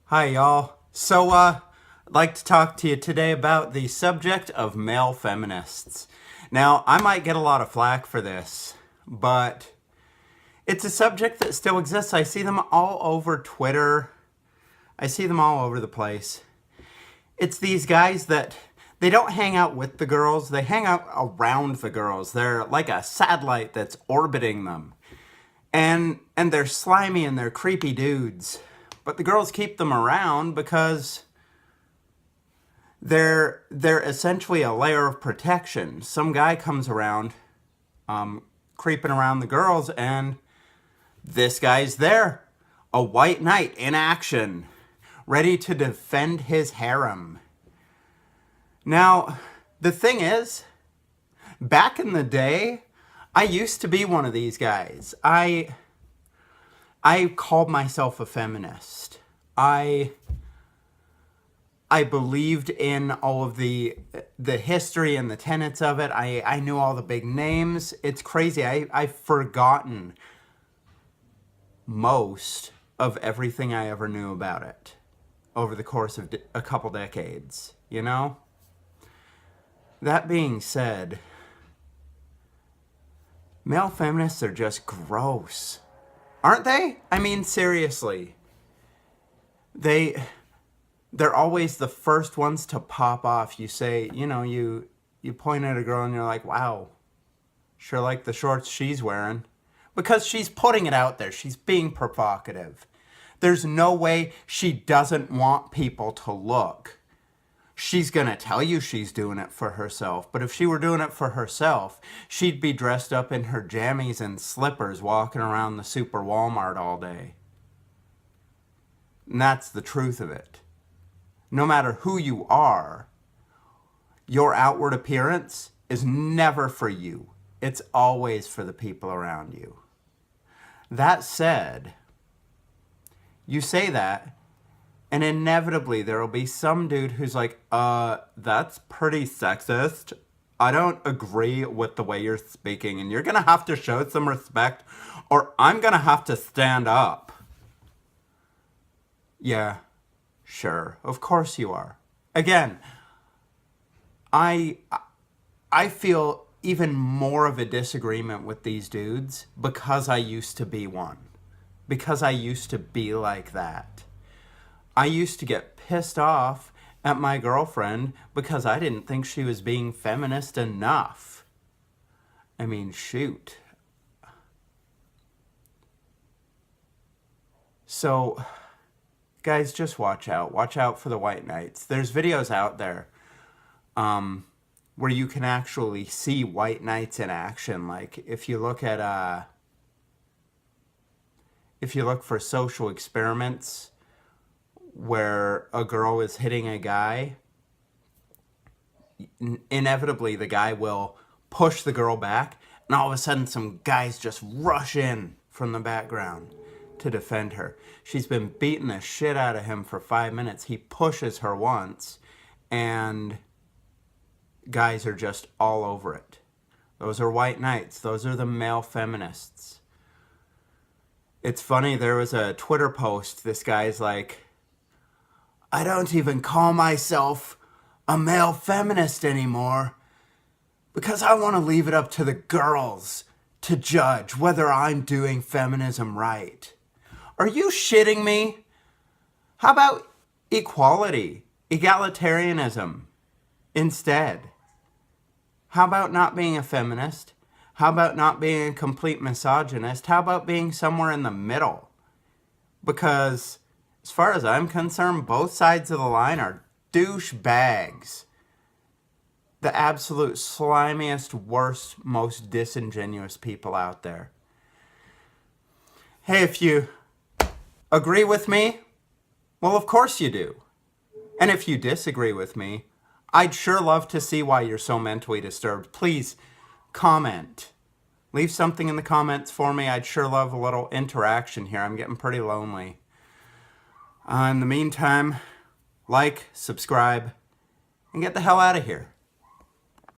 Hi, y'all. I'd like to talk to you today about the subject of male feminists. Now, I might get a lot of flack for this, but it's a subject that still exists. I see them all over Twitter. I see them all over the place. It's these guys that they don't hang out with the girls, they hang out around the girls. They're like a satellite that's orbiting them. And they're slimy and they're creepy dudes. But the girls keep them around because they're essentially a layer of protection. Some guy comes around, creeping around the girls, and this guy's there. A white knight in action, ready to defend his harem. Now, the thing is, back in the day, I used to be one of these guys. I called myself a feminist. I believed in all of the history and the tenets of it. I knew all the big names. It's crazy. I've forgotten most of everything I ever knew about it over the course of a couple decades, you know? That being said, male feminists are just gross. Aren't they? I mean, seriously. They're always the first ones to pop off. You say, you point at a girl and you're like, wow, sure like the shorts she's wearing. Because she's putting it out there. She's being provocative. There's no way she doesn't want people to look. She's going to tell you she's doing it for herself. But if she were doing it for herself, she'd be dressed up in her jammies and slippers walking around the super Walmart all day. And that's the truth of it. No matter who you are, your outward appearance is never for you. It's always for the people around you. That said, you say that, and inevitably there will be some dude who's like, that's pretty sexist. I don't agree with the way you're speaking, and you're going to have to show some respect, or I'm going to have to stand up. Yeah, sure. Of course you are. Again, I feel even more of a disagreement with these dudes because I used to be one. Because I used to be like that. I used to get pissed off at my girlfriend because I didn't think she was being feminist enough. I mean, shoot. So, guys, just watch out. Watch out for the white knights. There's videos out there where you can actually see white knights in action. Like, if you look for social experiments where a girl is hitting a guy, inevitably the guy will push the girl back, and all of a sudden some guys just rush in from the background to defend her. She's been beating the shit out of him for 5 minutes. He pushes her once, and guys are just all over it. Those are white knights. Those are the male feminists. It's funny, there was a Twitter post. This guy's like, I don't even call myself a male feminist anymore because I want to leave it up to the girls to judge whether I'm doing feminism right. Are you shitting me? How about equality, egalitarianism instead? How about not being a feminist? How about not being a complete misogynist? How about being somewhere in the middle? Because as far as I'm concerned, both sides of the line are douchebags. The absolute slimiest, worst, most disingenuous people out there. Hey, if you agree with me, well, of course you do. And if you disagree with me, I'd sure love to see why you're so mentally disturbed. Please comment. Leave something in the comments for me. I'd sure love a little interaction here. I'm getting pretty lonely. In the meantime, like, subscribe, and get the hell out of here.